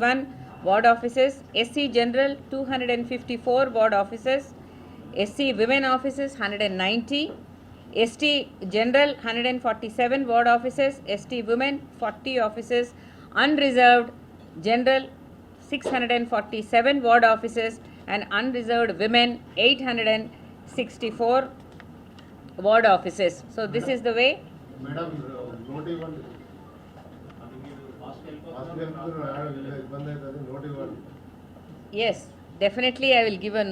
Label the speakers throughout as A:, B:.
A: 1 ward offices, SC General 254 ward offices, SC Women offices 190, ST General 147 ward offices, ST Women 40 offices, Unreserved General 647 ward offices and Unreserved Women 864 ward offices. So this is the way.
B: Madam, note even.
A: Yes, definitely I will give a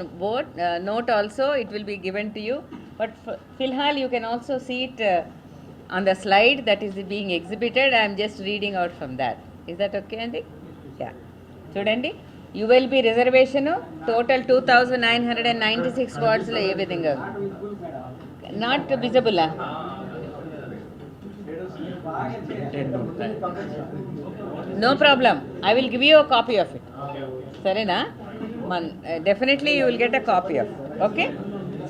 A: note also, it will be given to you. But Filhal, you can also see it on the slide that is being exhibited. I am just reading out from that. Is that okay, Andy? Yeah. Chudandi, ULB reservation total 2,996 wards lo everything. Not visible. No problem. I will give you a copy of it. Sarena? Definitely you will get a copy of it. Okay?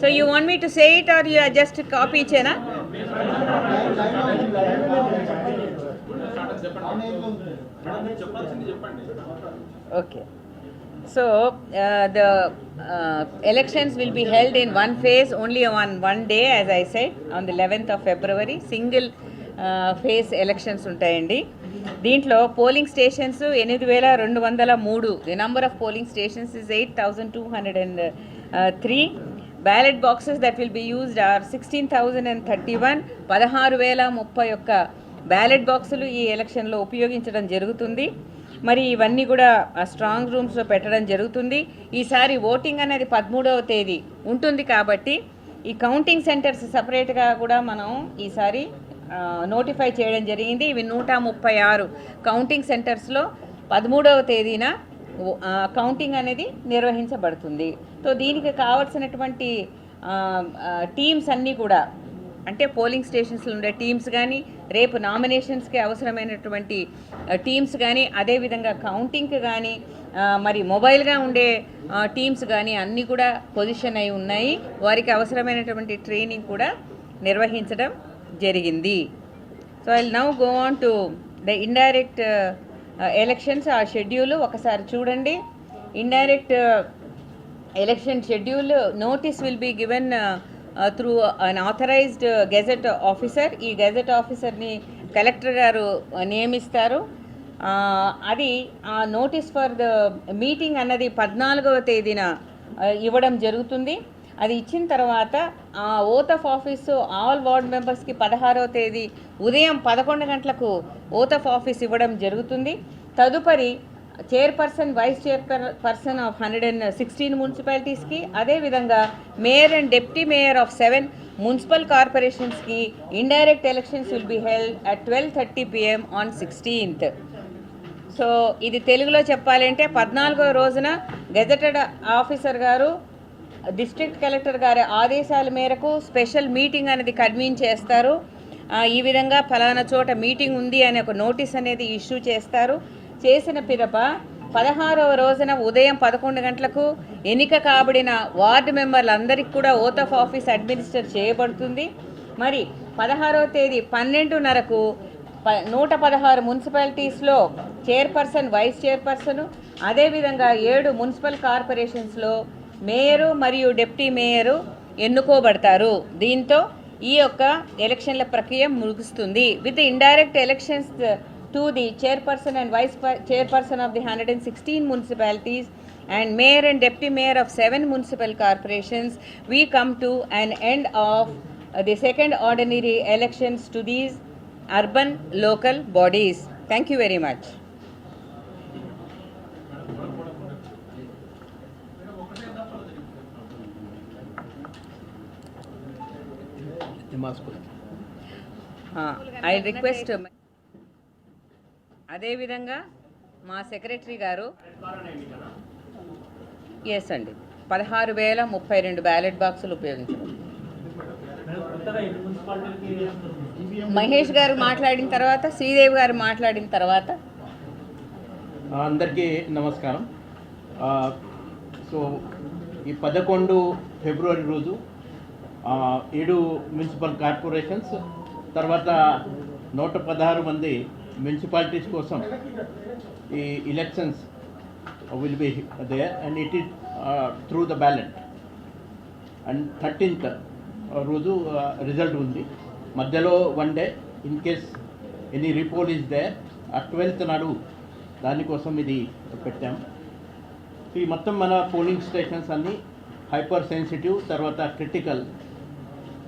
A: So you want me to say it or you are just copy chena? Okay. So the elections will be held in one phase, only on one day, as I said, on the 11th of February. Single phase elections ఉంటాయండి. దీంట్లో polling stations 8,203. The number of polling stations is 8,203. Ballot boxes that will be used are 16,031. 16,031 ballot బాక్సులు ఈ ఎలక్షన్లో ఉపయోగించడం జరుగుతుంది. మరి ఇవన్నీ కూడా స్ట్రాంగ్ రూమ్స్లో పెట్టడం జరుగుతుంది. ఈసారి ఓటింగ్ అనేది 13వ తేదీ ఉంటుంది కాబట్టి ఈ కౌంటింగ్ సెంటర్స్ సపరేట్గా కూడా మనం ఈసారి నోటిఫై చేయడం జరిగింది. ఇవి 136 కౌంటింగ్ సెంటర్స్లో 13వ తేదీన కౌంటింగ్ అనేది నిర్వహించబడుతుంది. సో దీనికి కావాల్సినటువంటి టీమ్స్ అన్నీ కూడా, అంటే పోలింగ్ స్టేషన్స్లో ఉండే టీమ్స్ కానీ, రేపు నామినేషన్స్కి అవసరమైనటువంటి టీమ్స్ కానీ, అదేవిధంగా కౌంటింగ్కి కానీ, మరి మొబైల్గా ఉండే టీమ్స్ కానీ అన్నీ కూడా పొజిషన్ అయి ఉన్నాయి. వారికి అవసరమైనటువంటి ట్రైనింగ్ కూడా నిర్వహించడం జరిగింది. So I will now go on to the indirect elections. ఆ షెడ్యూల్ ఒకసారి చూడండి. Indirect election schedule notice will be given through an authorised gazette officer. ఈ గెజెట్ ఆఫీసర్ని కలెక్టర్ గారు నియమిస్తారు. అది ఆ నోటీస్ ఫర్ ద మీటింగ్ అన్నది 14వ తేదీన ఇవ్వడం జరుగుతుంది. అది ఇచ్చిన తర్వాత ఆ oath of office all ward మెంబర్స్కి 16వ తేదీ ఉదయం 11 గంటలకు ఓత్ ఆఫ్ ఆఫీస్ ఇవ్వడం జరుగుతుంది. తదుపరి చైర్పర్సన్, వైస్ చైర్పర్సన్ ఆఫ్ 116 మున్సిపాలిటీస్కి, అదేవిధంగా mayor and deputy mayor of 7 municipal కార్పొరేషన్స్కి indirect elections will be held at 12:30 PM on 16th. So ఇది తెలుగులో చెప్పాలంటే 14వ రోజున గెజెటెడ్ ఆఫీసర్ గారు డిస్ట్రిక్ట్ కలెక్టర్ గారి ఆదేశాల మేరకు స్పెషల్ మీటింగ్ అనేది కన్వీన్ చేస్తారు. ఈ విధంగా ఫలానా చోట మీటింగ్ ఉంది అనే ఒక నోటీస్ అనేది ఇష్యూ చేస్తారు. చేసిన పిదప 16వ రోజున ఉదయం 11 గంటలకు ఎన్నిక కాబడిన వార్డు మెంబర్లందరికీ కూడా ఓత్ ఆఫ్ ఆఫీస్ అడ్మినిస్టర్ చేయబడుతుంది. మరి 16వ తేదీ 12:30కు 116 మున్సిపాలిటీస్లో చైర్పర్సన్, వైస్ చైర్పర్సన్, అదేవిధంగా 7 మున్సిపల్ కార్పొరేషన్స్లో మేయరు మరియు డిప్యూటీ మేయరు ఎన్నుకోబడతారు. దీంతో ఈ యొక్క ఎలక్షన్ల ప్రక్రియ ముగుస్తుంది. With indirect elections to the chairperson and vice chairperson of the 116 municipalities and mayor and deputy mayor of 7 municipal corporations, we come to an end of the second ordinary elections to these urban local bodies. Thank you very much. I request అదేవిధంగా మా secretary గారు yes అండి 16,032 ballot బాక్సులు ఉపయోగించారు. మహేష్ గారు మాట్లాడిన తర్వాత, శ్రీదేవి గారు మాట్లాడిన తర్వాత.
C: అందరికీ నమస్కారం. సో ఈ 11 ఫిబ్రవరి రోజు 7 మున్సిపల్ కార్పొరేషన్స్, తర్వాత 116 మంది మున్సిపాలిటీస్ కోసం ఈ elections will be there, and it is through the ballot. And 13th రోజు రిజల్ట్ ఉంది. మధ్యలో 1 day in case any repoll is there. ఆ 12th నాడు దానికోసం ఇది పెట్టాం. ఈ మొత్తం మన పోలింగ్ స్టేషన్స్ అన్నీ హైపర్ సెన్సిటివ్, తర్వాత క్రిటికల్,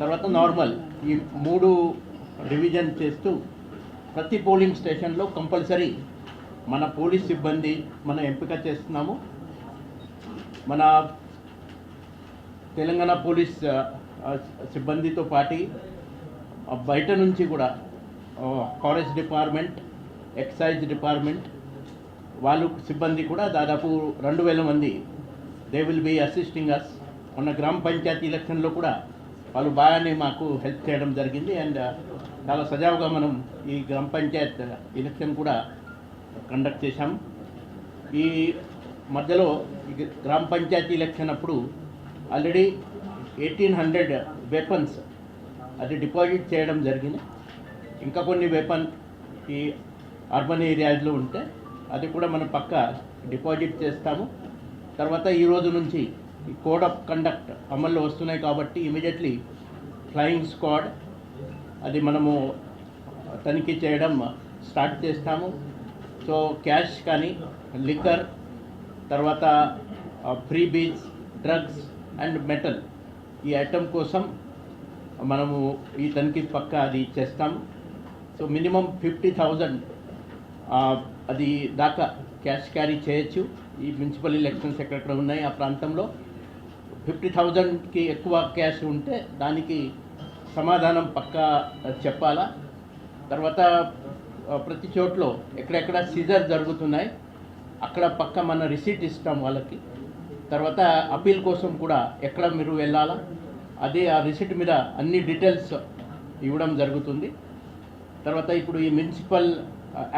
C: తర్వాత నార్మల్, ఈ 3 డివిజన్ చేస్తూ ప్రతి పోలింగ్ స్టేషన్లో కంపల్సరీ మన పోలీస్ సిబ్బంది మనం ఎంపిక చేస్తున్నాము. మన తెలంగాణ పోలీస్ సిబ్బందితో పాటు బయట నుంచి కూడా ఫారెస్ట్ డిపార్ట్మెంట్, ఎక్సైజ్ డిపార్ట్మెంట్ వాళ్ళు సిబ్బంది కూడా దాదాపు 2000 మంది దే విల్ బీ అసిస్టింగ్ అస్. మొన్న గ్రామ పంచాయతీ ఎలక్షన్లో కూడా వాళ్ళు బాగానే మాకు హెల్ప్ చేయడం జరిగింది. అండ్ చాలా సజావుగా మనం ఈ గ్రామ పంచాయత్ ఎలక్షన్ కూడా కండక్ట్ చేశాం. ఈ మధ్యలో ఈ గ్రామ పంచాయతీ ఎలక్షన్ అప్పుడు ఆల్రెడీ 1800 వెపన్స్ అది డిపాజిట్ చేయడం జరిగింది. ఇంకా కొన్ని వెపన్ ఈ అర్బన్ ఏరియాస్లో ఉంటే అది కూడా మనం పక్క డిపాజిట్ చేస్తాము. తర్వాత ఈ రోజు నుంచి ఈ కోడ్ ఆఫ్ కండక్ట్ అమల్లో వస్తున్నాయి కాబట్టి ఇమీడియట్లీ ఫ్లయింగ్ స్క్వాడ్ అది మనము తనిఖీ చేయడం స్టార్ట్ చేస్తాము. సో క్యాష్ కానీ, లిక్కర్, తర్వాత free beach, drugs and metal ఈ ఐటమ్ కోసం మనము ఈ తనిఖీ పక్క అది చేస్తాము. సో మినిమం 50,000 అది దాకా క్యాష్ క్యారీ చేయొచ్చు. ఈ మున్సిపల్ ఎలక్షన్స్ ఎక్కడెక్కడ ఉన్నాయి ఆ ప్రాంతంలో 50,000కి ఎక్కువ క్యాష్ ఉంటే దానికి సమాధానం పక్కా చెప్పాలా. తర్వాత ప్రతి చోట్లో ఎక్కడెక్కడ సీజర్ జరుగుతున్నాయి అక్కడ పక్క మన రిసీట్ ఇస్తాం వాళ్ళకి. తర్వాత అప్పీల్ కోసం కూడా ఎక్కడ మీరు వెళ్ళాలా అదే ఆ రిసీట్ మీద అన్ని డీటెయిల్స్ ఇవ్వడం జరుగుతుంది. తర్వాత ఇప్పుడు ఈ మున్సిపల్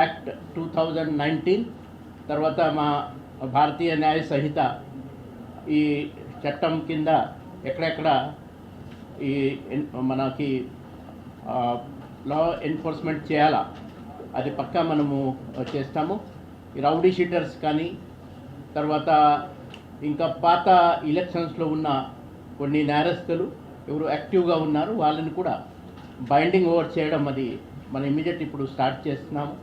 C: యాక్ట్ 2019 తర్వాత మా భారతీయ న్యాయ సంహిత ఈ చట్టం కింద ఎక్కడెక్కడ ఈ మనకి లా ఎన్ఫోర్స్మెంట్ చేయాలా అది పక్కా మనము చేస్తాము. ఈ రౌడీ షీటర్స్ కానీ, తర్వాత ఇంకా పాత ఎలక్షన్స్లో ఉన్న కొన్ని నేరస్తులు ఎవరు యాక్టివ్గా ఉన్నారు వాళ్ళని కూడా బైండింగ్ ఓవర్ చేయడం అది మనం ఇమీడియట్ ఇప్పుడు స్టార్ట్ చేస్తున్నాము.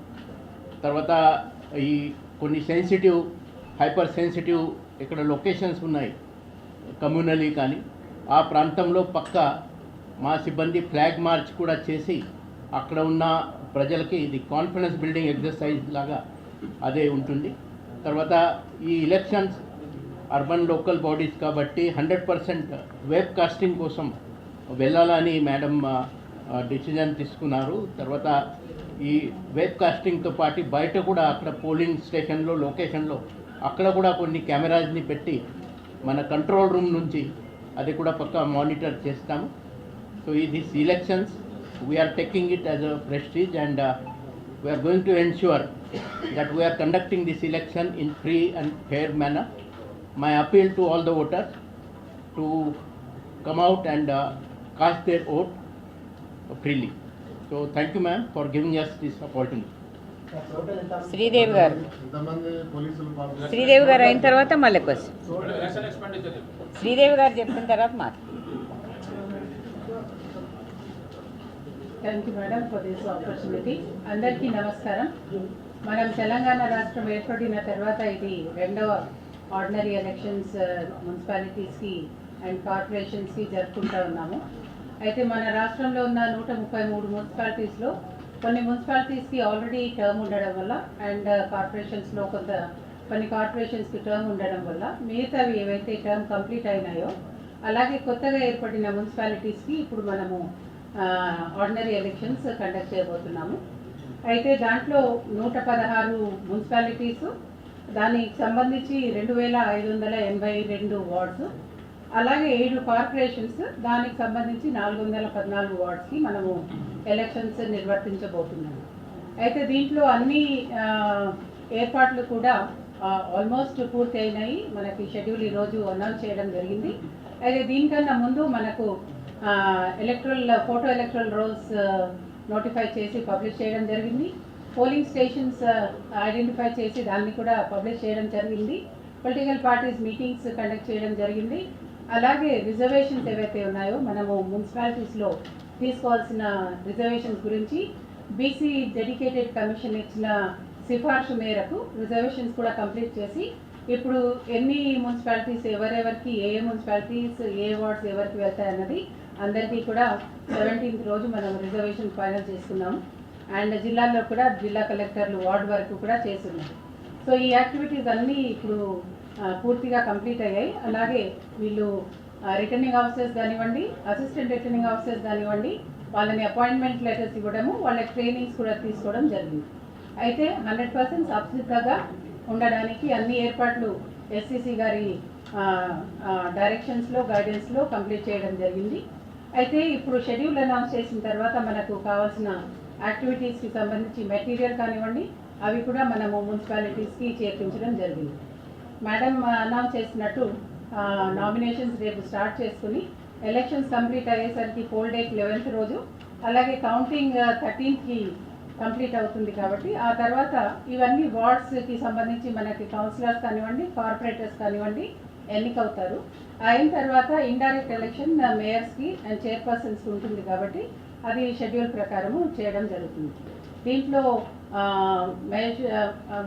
C: తర్వాత ఈ కొన్ని సెన్సిటివ్, హైపర్ సెన్సిటివ్ ఇక్కడ లొకేషన్స్ ఉన్నాయి కమ్యూనలీ కానీ ఆ ప్రాంతంలో పక్క మా సిబ్బంది ఫ్లాగ్ మార్చ్ కూడా చేసి అక్కడ ఉన్న ప్రజలకి ఇది కాన్ఫిడెన్స్ బిల్డింగ్ ఎక్సర్సైజ్ లాగా అదే ఉంటుంది. తర్వాత ఈ ఎలక్షన్స్ అర్బన్ లోకల్ బాడీస్ కాబట్టి 100% వెబ్ కాస్టింగ్ కోసం వెళ్ళాలని మేడం డిసిజన్ తీసుకున్నారు. తర్వాత ఈ వెబ్ కాస్టింగ్తో పాటు బయట కూడా అక్కడ పోలింగ్ స్టేషన్లో లొకేషన్లో అక్కడ కూడా కొన్ని కెమెరాస్ని పెట్టి మన కంట్రోల్ రూమ్ నుంచి అది కూడా పక్కా మానిటర్ చేస్తాము. So this elections we are taking it as a prestige and we are going to ensure that we are conducting this election in free and fair manner. My appeal to all the voters to come out and cast their vote freely. So thank you ma'am for giving us this opportunity.
A: Sridevi గారు,
B: ఎంతమంది పోలీసులు పాల్గొన్నారు?
A: శ్రీదేవి గారు అయిన తర్వాత మళ్ళీ question. Sridevi గారు చెప్పిన తర్వాత మాట.
D: Thank you madam for this opportunity. అందరికీ నమస్కారం. మనం తెలంగాణ రాష్ట్రం ఏర్పడిన తర్వాత ఇది 2వ ఆర్డినరీ ఎలక్షన్స్ మున్సిపాలిటీస్కి అండ్ కార్పొరేషన్స్కి జరుపుకుంటూ ఉన్నాము. అయితే మన రాష్ట్రంలో ఉన్న 133 మున్సిపాలిటీస్లో కొన్ని మున్సిపాలిటీస్కి ఆల్రెడీ టర్మ్ ఉండడం వల్ల అండ్ కార్పొరేషన్స్లో కొన్ని కార్పొరేషన్స్కి టర్మ్ ఉండడం వల్ల మిగతావి ఏవైతే టర్మ్ కంప్లీట్ అయినాయో అలాగే కొత్తగా ఏర్పడిన మున్సిపాలిటీస్కి ఇప్పుడు మనము ఆర్డినరీ ఎలక్షన్స్ కండక్ట్ చేయబోతున్నాము. అయితే దాంట్లో 116 మున్సిపాలిటీస్, దానికి సంబంధించి 2582 వార్డ్స్, అలాగే 7 కార్పొరేషన్స్, దానికి సంబంధించి 414 వార్డ్స్కి మనము ఎలక్షన్స్ నిర్వర్తించబోతున్నాము. అయితే దీంట్లో అన్ని ఏర్పాట్లు కూడా ఆల్మోస్ట్ పూర్తి అయినాయి. మనకి షెడ్యూల్ ఈరోజు అనౌన్స్ చేయడం జరిగింది. అయితే దీనికన్నా ముందు మనకు ఫోటో ఎలక్ట్రల్ రోల్స్ నోటిఫై చేసి పబ్లిష్ చేయడం జరిగింది. పోలింగ్ స్టేషన్స్ ఐడెంటిఫై చేసి దాన్ని కూడా పబ్లిష్ చేయడం జరిగింది. పొలిటికల్ పార్టీస్ మీటింగ్స్ కండక్ట్ చేయడం జరిగింది. అలాగే రిజర్వేషన్స్ ఏవైతే ఉన్నాయో మనము మున్సిపాలిటీస్లో తీసుకోవాల్సిన రిజర్వేషన్స్ గురించి బీసీ డెడికేటెడ్ కమిషన్ ఇచ్చిన సిఫార్సు మేరకు రిజర్వేషన్స్ కూడా కంప్లీట్ చేసి ఇప్పుడు ఎన్ని మున్సిపాలిటీస్ ఎవరెవరికి ఏ మున్సిపాలిటీస్ ఏ వార్డ్స్ ఎవరికి వెళ్తాయన్నది అందరికీ కూడా 17th రోజు మనం రిజర్వేషన్ ఫైనల్ చేసుకున్నాము. అండ్ జిల్లాల్లో కూడా జిల్లా కలెక్టర్లు వార్డు వరకు కూడా చేస్తున్నారు. సో ఈ యాక్టివిటీస్ అన్నీ ఇప్పుడు పూర్తిగా కంప్లీట్ అయ్యాయి. అలాగే వీళ్ళు రిటర్నింగ్ ఆఫీసర్స్ కానివ్వండి, అసిస్టెంట్ రిటర్నింగ్ ఆఫీసర్స్ కానివ్వండి, వాళ్ళని అపాయింట్మెంట్ లెటర్స్ ఇవ్వడము, వాళ్ళకి ట్రైనింగ్స్ కూడా తీసుకోవడం జరిగింది. అయితే 100% సంసిద్ధంగా ఉండడానికి అన్ని ఏర్పాట్లు ఎస్సీసీ గారి డైరెక్షన్స్లో గైడెన్స్లో కంప్లీట్ చేయడం జరిగింది. అయితే ఇప్పుడు షెడ్యూల్ అనౌన్స్ చేసిన తర్వాత మనకు కావాల్సిన యాక్టివిటీస్కి సంబంధించి మెటీరియల్ కానివ్వండి అవి కూడా మనము మున్సిపాలిటీస్కి చేర్పించడం జరిగింది. మేడం అనౌన్స్ చేసినట్టు నామినేషన్స్ రేపు స్టార్ట్ చేసుకుని ఎలక్షన్స్ కంప్లీట్ అయ్యేసరికి పోల్ డేట్ 11th రోజు, అలాగే కౌంటింగ్ 13th కంప్లీట్ అవుతుంది. కాబట్టి ఆ తర్వాత ఇవన్నీ వార్డ్స్కి సంబంధించి మనకి కౌన్సిలర్స్ కానివ్వండి, కార్పొరేటర్స్ కానివ్వండి ఎన్నికవుతారు. అయిన తర్వాత ఇండైరెక్ట్ ఎలక్షన్ మేయర్స్కి అండ్ చైర్పర్సన్స్కి ఉంటుంది. కాబట్టి అది షెడ్యూల్ ప్రకారము చేయడం జరుగుతుంది. దీంట్లో మహేష్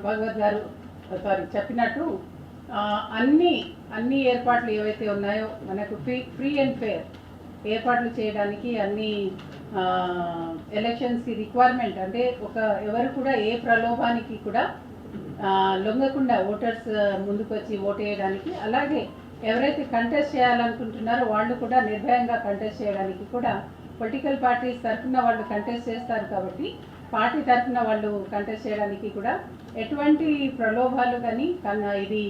D: భగవత్ గారు చెప్పినట్టు అన్ని ఏర్పాట్లు ఏవైతే ఉన్నాయో మనకు ఫ్రీ అండ్ ఫేర్ ఏర్పాట్లు చేయడానికి అన్ని ఎలక్షన్స్కి రిక్వైర్మెంట్ అంటే ఎవరు కూడా ఏ ప్రలోభానికి కూడా లొంగకుండా ఓటర్స్ ముందుకు వచ్చి ఓటు వేయడానికి, అలాగే ఎవరైతే కంటెస్ట్ చేయాలనుకుంటున్నారో వాళ్ళు కూడా నిర్భయంగా కంటెస్ట్ చేయడానికి కూడా పొలిటికల్ పార్టీస్ తరఫున వాళ్ళు కంటెస్ట్ చేస్తారు. కాబట్టి పార్టీ తరఫున వాళ్ళు కంటెస్ట్ చేయడానికి కూడా ఎటువంటి ప్రలోభాలు కానీ ఇది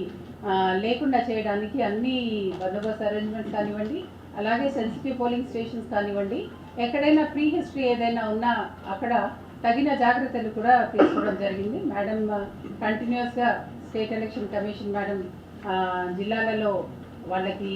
D: లేకుండా చేయడానికి అన్ని బందోబస్తు అరేంజ్మెంట్స్ కానివ్వండి, అలాగే సెన్సిటివ్ పోలింగ్ స్టేషన్స్ కానివ్వండి, ఎక్కడైనా ప్రీ హిస్టరీ ఏదైనా ఉన్నా అక్కడ తగిన జాగ్రత్తలు కూడా తీసుకోవడం జరిగింది. మేడం కంటిన్యూస్గా స్టేట్ ఎలక్షన్ కమిషన్ మేడం జిల్లాలలో వాళ్ళకి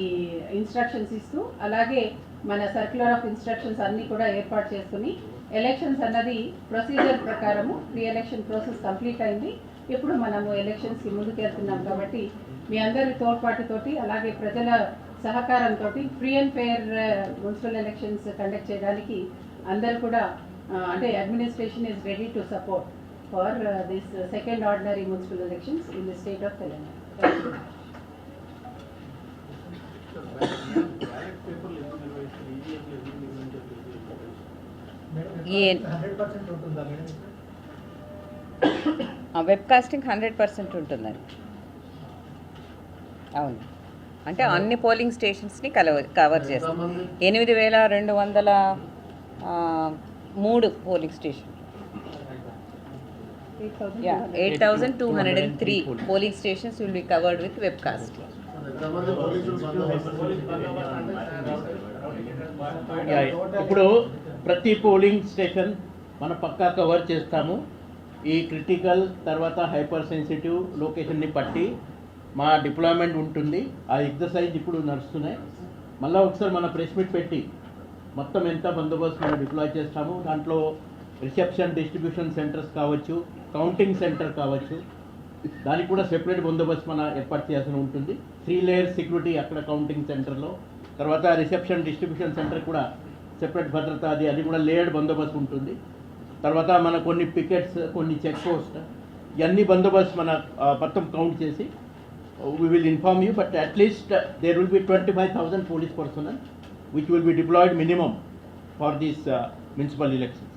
D: ఇన్స్ట్రక్షన్స్ ఇస్తూ, అలాగే మన సర్క్యులర్ ఆఫ్ ఇన్స్ట్రక్షన్స్ అన్నీ కూడా ఏర్పాటు చేసుకుని ఎలక్షన్స్ అన్నది ప్రొసీజర్ ప్రకారము ప్రీ ఎలక్షన్ ప్రాసెస్ కంప్లీట్ అయింది. ఇప్పుడు మనము ఎలక్షన్స్కి ముందుకు వెళ్తున్నాం. కాబట్టి మీ అందరి తోడ్పాటుతోటి అలాగే ప్రజల సహకారంతో free and fair municipal elections conduct చేయడానికి అందరు కూడా అంటే administration is ready to support for this second ordinary municipal elections in the state of Telangana.
A: Webcasting 100% ఉంటుందండి. అవును, అంటే అన్ని పోలింగ్ స్టేషన్స్ని కవర్ చేస్తాం. 8,203 polling station, 8,203 polling stations will be covered with webcast.
B: ఎంతమంది పోలీసులు
C: ఇప్పుడు ప్రతి పోలింగ్ స్టేషన్ మన పక్కా కవర్ చేస్తాము. ఈ క్రిటికల్ తర్వాత హైపర్ సెన్సిటివ్ లొకేషన్ని బట్టి మా డిప్లాయ్మెంట్ ఉంటుంది. ఆ ఎక్సర్సైజ్ ఇప్పుడు నడుస్తున్నాయి. మళ్ళీ ఒకసారి మన ప్రెస్ మీట్ పెట్టి మొత్తం ఎంత బందోబస్తు మనం డిప్లాయ్ చేస్తాము. దాంట్లో రిసెప్షన్ డిస్ట్రిబ్యూషన్ సెంటర్స్ కావచ్చు, కౌంటింగ్ సెంటర్ కావచ్చు, దానికి కూడా సెపరేట్ బందోబస్తు మన ఏర్పాటు చేయాల్సి ఉంటుంది. 3 లేయర్ సెక్యూరిటీ అక్కడ కౌంటింగ్ సెంటర్లో, తర్వాత రిసెప్షన్ డిస్ట్రిబ్యూషన్ సెంటర్ కూడా సెపరేట్ భద్రత అది కూడా లేయర్డ్ బందోబస్తు ఉంటుంది. తర్వాత మన కొన్ని పికెట్స్, కొన్ని చెక్ పోస్ట్, ఇవన్నీ బందోబస్తు మన మొత్తం కౌంట్ చేసి we will inform you, but at least there will be 25,000 police personnel which will be deployed minimum for these municipal elections.